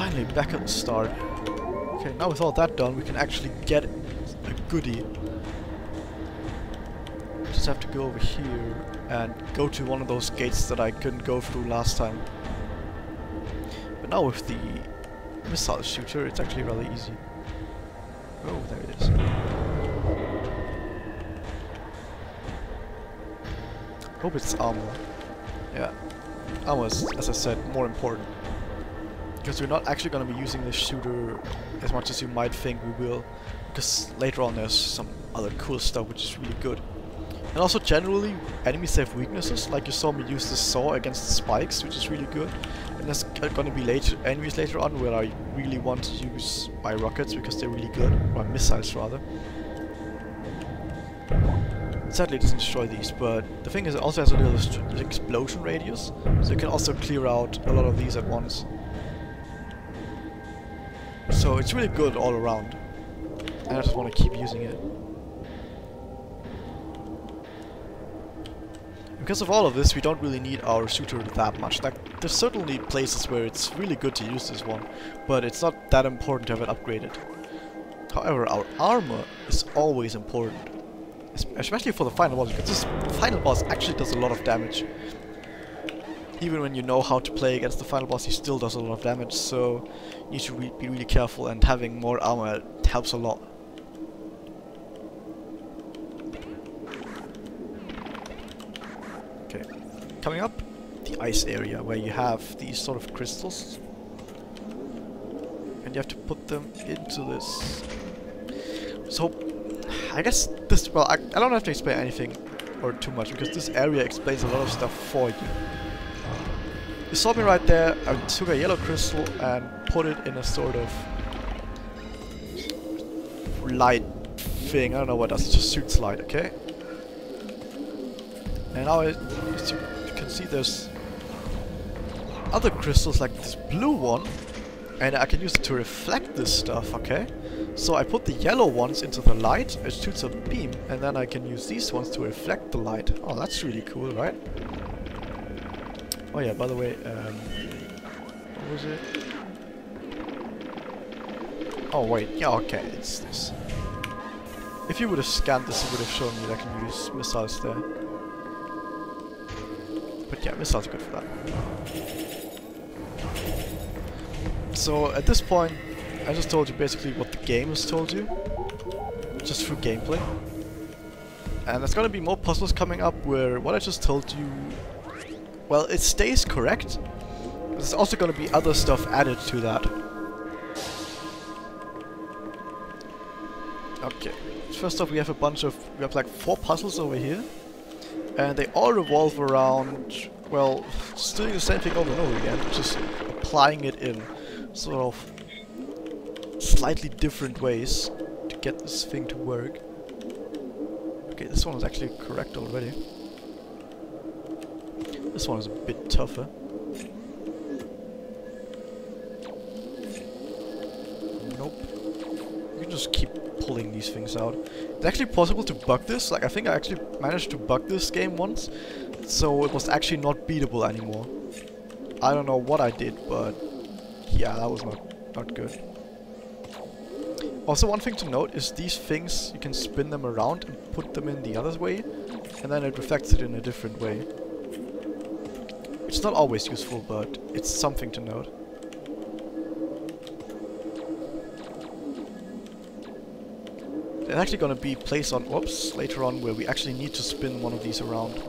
Finally, back at the start. Okay, now with all that done, we can actually get a goodie. Just have to go over here and go to one of those gates that I couldn't go through last time. But now with the missile shooter, it's actually rather easy. Oh, there it is. Hope it's armor. Yeah, armor is, as I said, more important. Because we're not actually going to be using this shooter as much as you might think we will. Because later on there's some other cool stuff which is really good. And also generally, enemies have weaknesses, like you saw me use the saw against the spikes, which is really good. And there's gonna be enemies later on where I really want to use my rockets because they're really good, or missiles rather. Sadly it doesn't destroy these, but the thing is it also has a little explosion radius, so you can also clear out a lot of these at once. So it's really good all around, and I just want to keep using it. Because of all of this, we don't really need our shooter that much. Like, there's certainly places where it's really good to use this one, but it's not that important to have it upgraded. However, our armor is always important. Especially for the final boss, because this final boss actually does a lot of damage. Even when you know how to play against the final boss, he still does a lot of damage, so you need to be really careful, and having more armor helps a lot. Okay, coming up, the ice area, where you have these sort of crystals. And you have to put them into this. So, I guess this, well, I don't have to explain anything or too much, because this area explains a lot of stuff for you. You saw me right there, I took a yellow crystal and put it in a sort of light thing, I don't know what that is, it just shoots light, okay? And now, as you can see, there's other crystals like this blue one, and I can use it to reflect this stuff, okay? So I put the yellow ones into the light, it shoots a beam, and then I can use these ones to reflect the light. Oh, that's really cool, right? Oh yeah, by the way, what was it? Oh wait, yeah, okay, it's this. If you would have scanned this, it would have shown me that I can use missiles there. But yeah, missiles are good for that. So at this point, I just told you basically what the game has told you, just through gameplay. And there's gonna be more puzzles coming up where what I just told you, well, it stays correct. There's also gonna be other stuff added to that. Okay, first off we have like 4 puzzles over here. And they all revolve around, well, just doing the same thing over and over again, just applying it in sort of slightly different ways to get this thing to work. Okay, this one is actually correct already. This one is a bit tougher. Nope. You can just keep pulling these things out. It's actually possible to bug this. Like, I think I actually managed to bug this game once, so it was actually not beatable anymore. I don't know what I did, but yeah, that was not good. Also, one thing to note is these things, you can spin them around and put them in the other way, and then it reflects it in a different way. It's not always useful, but it's something to note. There's actually gonna be place on, whoops, later on where we actually need to spin one of these around.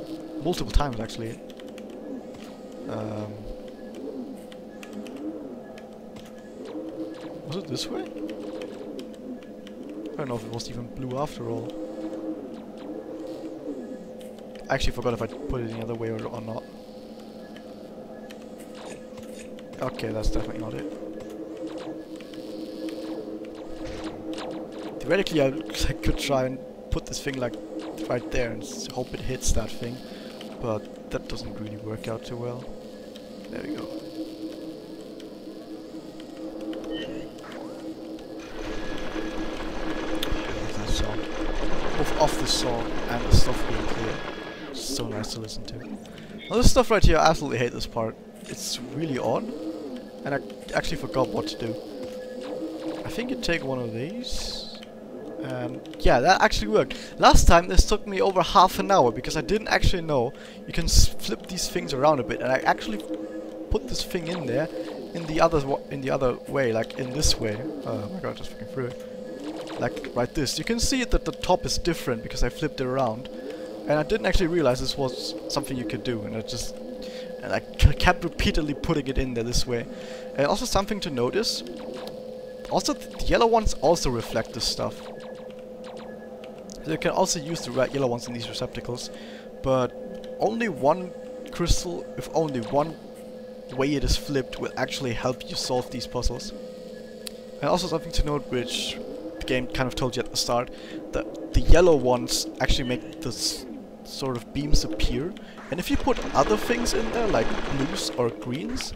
Multiple times, actually. Was it this way? I don't know if it was even blue after all. I actually forgot if I put it the other way or not. Okay, that's definitely not it. Theoretically, I could try and put this thing like right there and hope it hits that thing, but that doesn't really work out too well. There we go. That song. Both off the song and the stuff being clear. It's so nice to listen to. Well, this stuff right here, I absolutely hate this part. It's really odd. And I actually forgot what to do. I think you take one of these. And yeah, that actually worked. Last time this took me over half an hour because I didn't actually know you can flip these things around a bit, and I actually put this thing in there in the other way, like in this way. Oh my god, just fucking through it. Like right this. You can see that the top is different because I flipped it around, and I didn't actually realize this was something you could do, and I kept repeatedly putting it in there this way. And also something to notice. Also, the yellow ones also reflect this stuff. So you can also use the yellow ones in these receptacles, but only one crystal with only one way it is flipped will actually help you solve these puzzles. And also something to note, which the game kind of told you at the start, that the yellow ones actually make this sort of beams appear, and if you put other things in there, like blues or greens,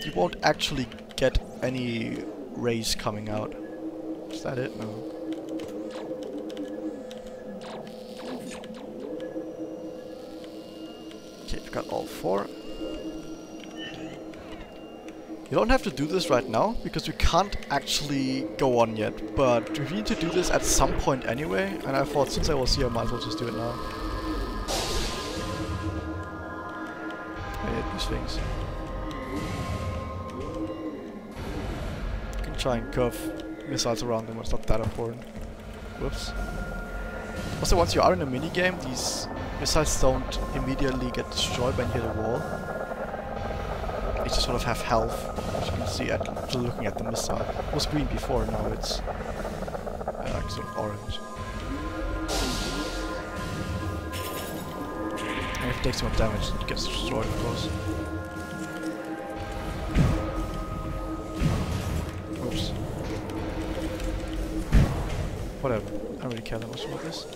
you won't actually get any rays coming out. Is that it? No. Okay, we've got all 4. You don't have to do this right now, because you can't actually go on yet, but we need to do this at some point anyway, and I thought since I was here I might as well just do it now. I hate these things. You can try and curve missiles around them, but it's not that important. Whoops. Also, once you are in a minigame, these missiles don't immediately get destroyed when you hit a wall. They just sort of have health, as you can see after looking at the missile. It was green before, now it's like sort of orange. And if it takes more damage, it gets destroyed, of course. Oops. Whatever, I don't really care that much about this.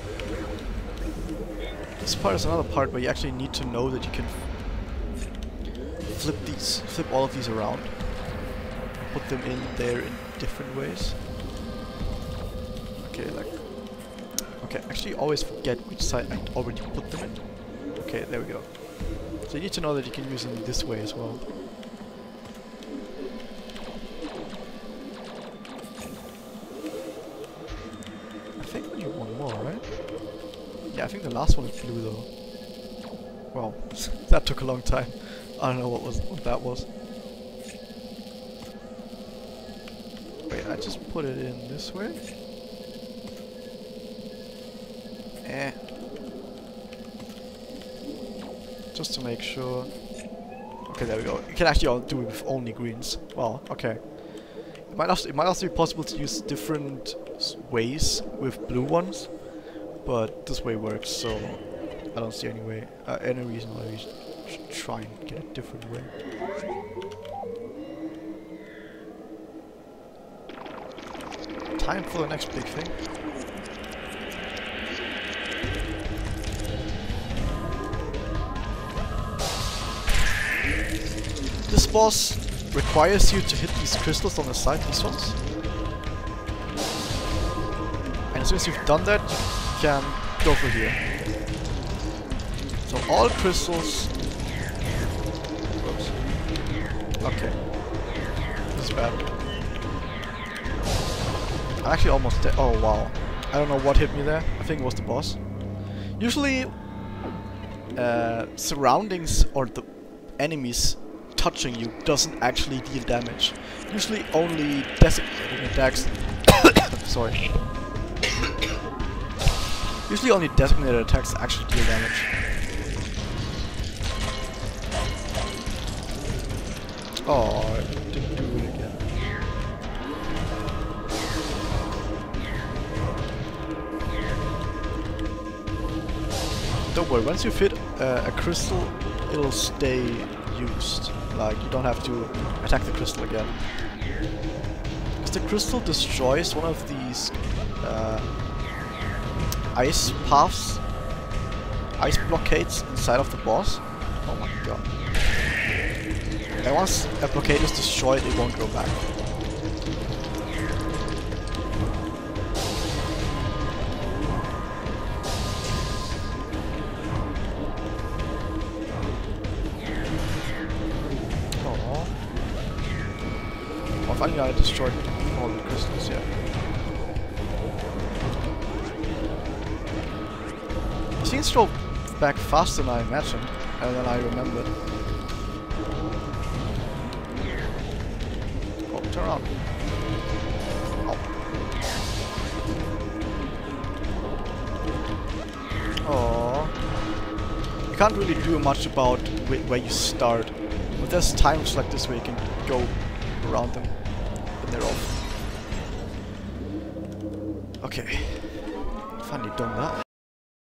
This part is another part where you actually need to know that you can flip all of these around. Put them in there in different ways. Okay, like... Okay, actually always forget which side I already put them in. Okay, there we go. So you need to know that you can use them this way as well. I think we need one more, right? Yeah, I think the last one is blue though. Wow, that took a long time. I don't know what that was. Wait, I just put it in this way? Just to make sure. Okay, there we go. You can actually all do it with only greens. Well, okay. It might also be possible to use different ways with blue ones, but this way works, so I don't see any reason why we should try and get a different way. Time for the next big thing. This boss requires you to hit these crystals on the side, these ones. And as soon as you've done that, you can go through here. So all crystals... Oops. Okay. This is bad. I'm actually almost dead. Oh wow. I don't know what hit me there. I think it was the boss. Usually, surroundings or the enemies touching you doesn't actually deal damage. Usually only designated attacks... Sorry. Usually only designated attacks actually deal damage. Oh, I didn't do it again. Don't worry, once you've hit a crystal, it'll stay used. Like, you don't have to attack the crystal again. Because the crystal destroys one of these ice paths, ice blockades inside of the boss. Oh my god. And once a blockade is destroyed, it won't go back. Finally I destroyed all the crystals, yeah. It seems to go back faster than I imagined, and than I remembered. Oh, turn around. Oh. You can't really do much about where you start. But there's times like this where you can go around them when they're off. Okay. Finally done that.